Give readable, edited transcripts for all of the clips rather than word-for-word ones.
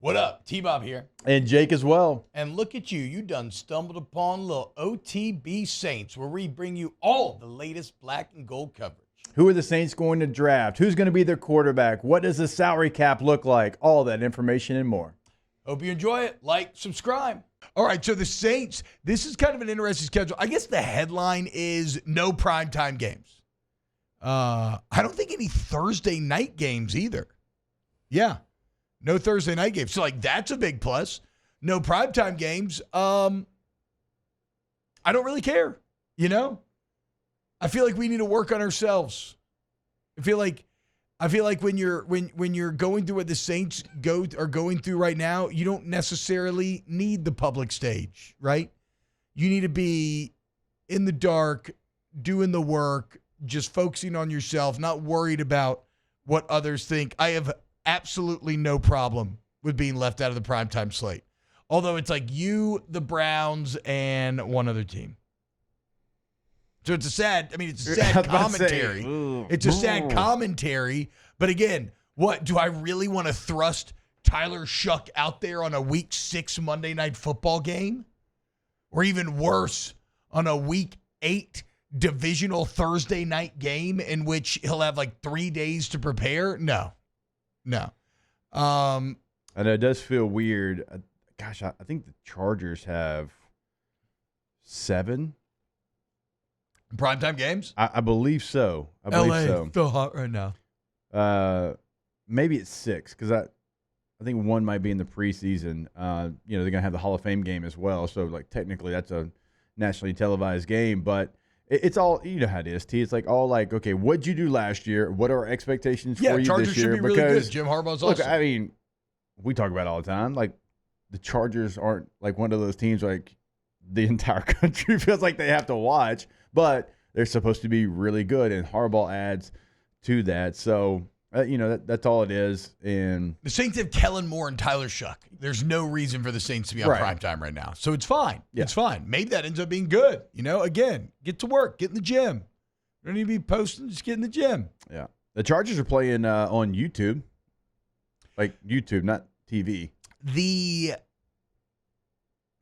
What up? T-Bob here. And Jake as well. And look at you. You done stumbled upon little OTB Saints, where we bring you all the latest black and gold coverage. Who are the Saints going to draft? Who's going to be their quarterback? What does the salary cap look like? All that information and more. Hope you enjoy it. Like, subscribe. All right, so the Saints, this is kind of an interesting schedule. I guess the headline is no primetime games. I don't think any Thursday night games either. Yeah, no Thursday night games. So, that's a big plus. No primetime games. I don't really care, I feel like we need to work on ourselves. I feel like when you're going through what the Saints are going through right now, you don't necessarily need the public stage, right? You need to be in the dark, doing the work, just focusing on yourself, not worried about what others think. I have absolutely no problem with being left out of the primetime slate. Although it's like you, the Browns, and one other team. So it's a sad commentary. It's a sad commentary. But again, do I really want to thrust Tyler Shuck out there on a week 6 Monday Night Football game? Or even worse, on a week 8 divisional Thursday night game in which he'll have 3 days to prepare? No. And it does feel weird. Gosh, I think the Chargers have 7 primetime games? I believe so. LA, so hot right now. Maybe it's 6 because I think one might be in the preseason. They're going to have the Hall of Fame game as well. So, technically that's a nationally televised game. But it's all, you know how it is, T. It's okay, what'd you do last year? What are our expectations for you Chargers this year? Should be really good. Jim Harbaugh's awesome. Look, I mean, we talk about it all the time. The Chargers aren't one of those teams the entire country feels like they have to watch. But they're supposed to be really good, and Harbaugh adds to that. So, that's all it is. And the Saints have Kellen Moore and Tyler Shuck. There's no reason for the Saints to be on primetime right now. So it's fine. Yeah. It's fine. Maybe that ends up being good. Again, get to work. Get in the gym. You don't need to be posting. Just get in the gym. Yeah. The Chargers are playing on YouTube. YouTube, not TV. The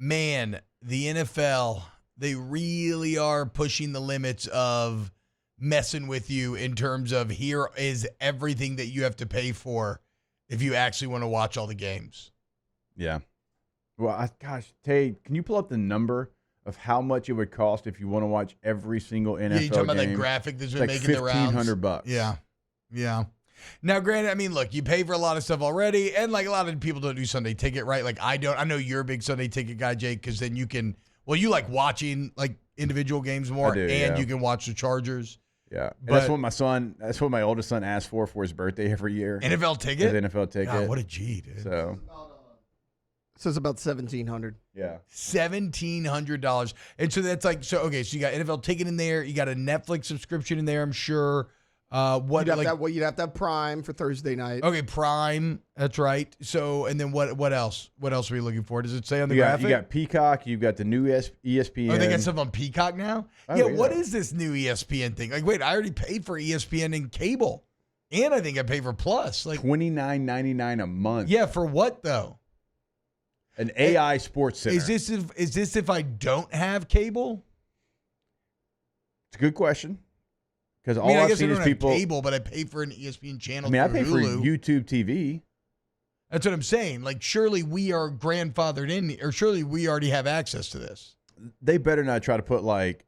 NFL... They really are pushing the limits of messing with you in terms of here is everything that you have to pay for if you actually want to watch all the games. Yeah. Well, Tay, can you pull up the number of how much it would cost if you want to watch every single NFL game? Yeah, you talking about that graphic that's been making the rounds? $1,500. Yeah. Now, granted, look, you pay for a lot of stuff already, and a lot of people don't do Sunday ticket, right? I don't. I know you're a big Sunday ticket guy, Jake, because then you can. Well, you like watching individual games more, you can watch the Chargers. Yeah, but that's what my oldest son asks for his birthday every year. NFL ticket? His NFL ticket. God, what a G, dude. So it's about $1,700. Yeah, $1,700, and so that's so you got NFL ticket in there, you got a Netflix subscription in there, I'm sure. You'd have to have Prime for Thursday night. Okay, Prime. That's right. So, and then what else? What else are we looking for? Does it say on the graphic? You got Peacock. You've got the new ESPN. Oh, they got stuff on Peacock now? Oh, yeah. What is this new ESPN thing? Wait, I already paid for ESPN and cable. And I think I paid for Plus. $29.99 a month. Yeah, for what though? An AI sports center. Is this if I don't have cable? It's a good question. Because I I've guess seen I is don't people. have cable, but I pay for an ESPN channel. I pay Hulu. for YouTube TV. That's what I'm saying. Surely we are grandfathered in, or surely we already have access to this. They better not try to put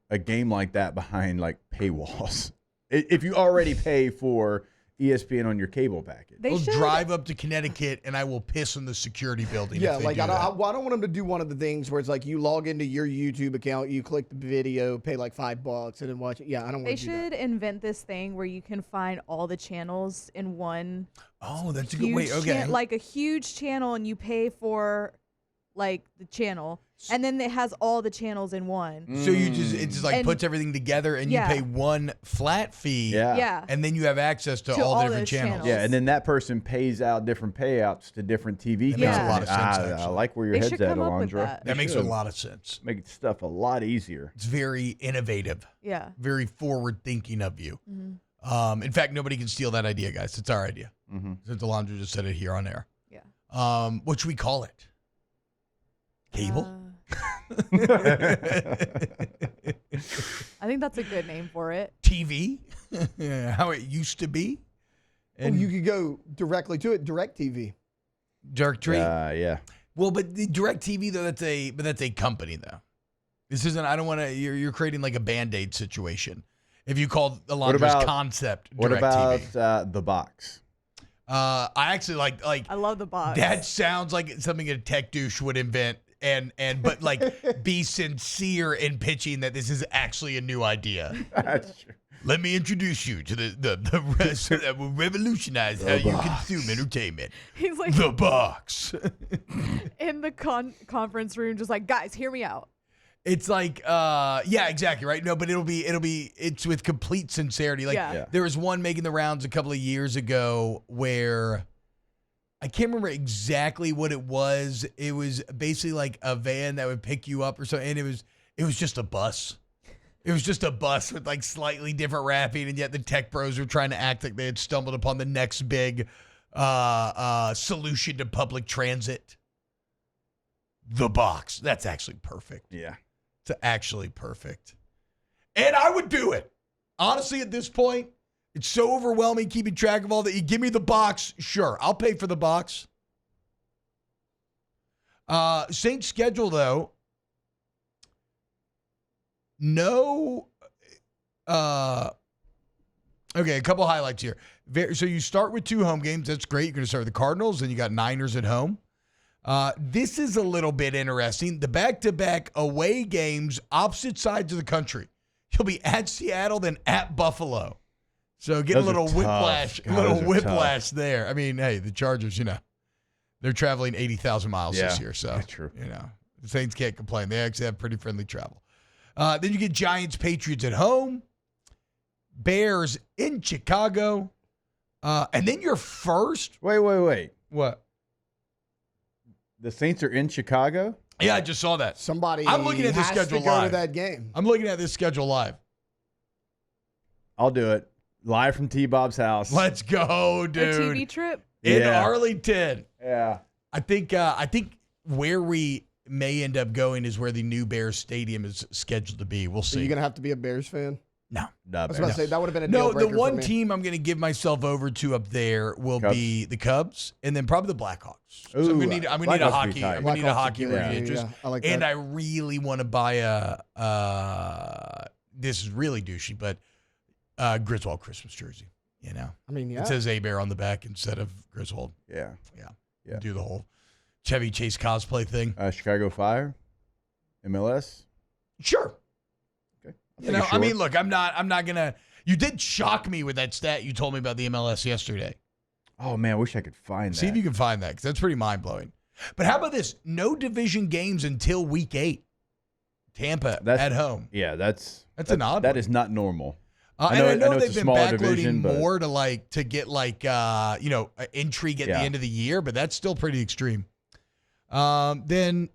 a game like that behind paywalls. If you already pay for ESPN on your cable package, We'll drive up to Connecticut and I will piss in the security building. Yeah, I don't want them to do one of the things where it's you log into your YouTube account, you click the video, pay $5, and then watch it. Yeah, I don't want to do that. They should invent this thing where you can find all the channels in one. Oh, that's a good way. Okay, a huge channel, and you pay for the channel, and then it has all the channels in one. So it just puts everything together, and you pay one flat fee. Yeah. And then you have access to all the different channels. Yeah, and then that person pays out different payouts to different TV That makes a lot of sense. I like where your head's at, Alondra. That makes a lot of sense. Make stuff a lot easier. It's very innovative. Yeah. Very forward thinking of you. Mm-hmm. In fact, nobody can steal that idea, guys. It's our idea. Mm-hmm. Since Alondra just said it here on air. Yeah. What should we call it? Cable? I think that's a good name for it. TV? How it used to be? And you could go directly to it, DirecTV. Directory? Yeah. Well, but the DirecTV, though, that's a company, though. This isn't, I don't want to, you're creating like a Band-Aid situation. If you call Alondra's concept What DirecTV. about the box? I actually like I love the box. that sounds like something a tech douche would invent but like be sincere in pitching that this is actually a new idea. That's true. Let me introduce you to the rest that will revolutionize how you consume entertainment. He's like The box. in the conference room, just like, guys, hear me out. It's like, yeah, exactly, right? No, but it's with complete sincerity. Like, Yeah. there was one making the rounds a couple of years ago where I can't remember exactly what it was. It was basically like a van that would pick you up or something, and it was just a bus. It was just a bus with like slightly different wrapping, and yet the tech bros were trying to act like they had stumbled upon the next big solution to public transit. The box. That's actually perfect. Yeah. It's actually perfect. And I would do it. Honestly, at this point, it's so overwhelming keeping track of all that. You give me the box, sure. I'll pay for the box. Saints schedule, though. No. Okay, a couple highlights here. So you start with 2 home games. That's great. You're going to start with the Cardinals, then you got Niners at home. This is a little bit interesting. The back-to-back away games, opposite sides of the country. You'll be at Seattle, then at Buffalo. So get Those a little are tough. whiplash, God, those are whiplash there. I mean, hey, the Chargers, they're traveling 80,000 miles this Yeah, year. So, that's true. The Saints can't complain. They actually have pretty friendly travel. Then you get Giants, Patriots at home, Bears in Chicago, and then your first. Wait. What? The Saints are in Chicago? Yeah, I just saw that. Somebody I'm looking at this has schedule to go live. to that game. I'm looking at this schedule live. I'll do it. Live from T-Bob's house. Let's go, A dude. TV trip. In Yeah. Arlington. Yeah. I think where we may end up going is where the new Bears Stadium is scheduled to be. We'll So see. you're gonna have to be a Bears fan. No. Nah, I was about to say that would have been a No, deal the breaker one for me. team I'm going to give myself over to up there will Cubs? be the Cubs, and then probably the Blackhawks. So Ooh, I'm going to need a Blackhawks would hockey. be tight. I'm going to need a Blackhawks hockey would be rooting good. interest. Yeah, I like And that. I really want to buy this is really douchey, but Griswold Christmas jersey. I mean, yeah. It says A-Bear on the back instead of Griswold. Yeah. Yeah. Do the whole Chevy Chase cosplay thing. Chicago Fire, MLS. Sure. Okay. I mean, look, I'm not gonna. You did shock me with that stat you told me about the MLS yesterday. Oh man, I wish I could find that. See if you can find that, because that's pretty mind blowing. But how about this? No division games until week 8. Tampa at home. Yeah, that's an odd That one. is not normal. And I know it's they've a been smaller backloading division, but more to get intrigue at the end of the year, but that's still pretty extreme. Then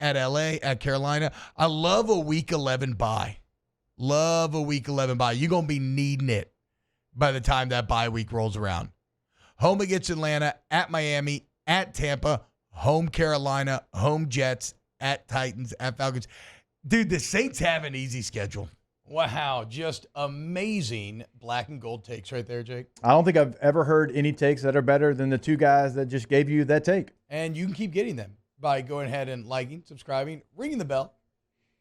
at LA, at Carolina, I love a week 11 bye. You're going to be needing it by the time that bye week rolls around. Home against Atlanta, at Miami, at Tampa, home Carolina, home Jets, at Titans, at Falcons. Dude, the Saints have an easy schedule. Wow, just amazing black and gold takes right there, Jake. I don't think I've ever heard any takes that are better than the 2 guys that just gave you that take. And you can keep getting them by going ahead and liking, subscribing, ringing the bell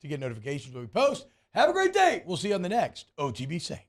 to get notifications when we post. Have a great day. We'll see you on the next OTB Saints.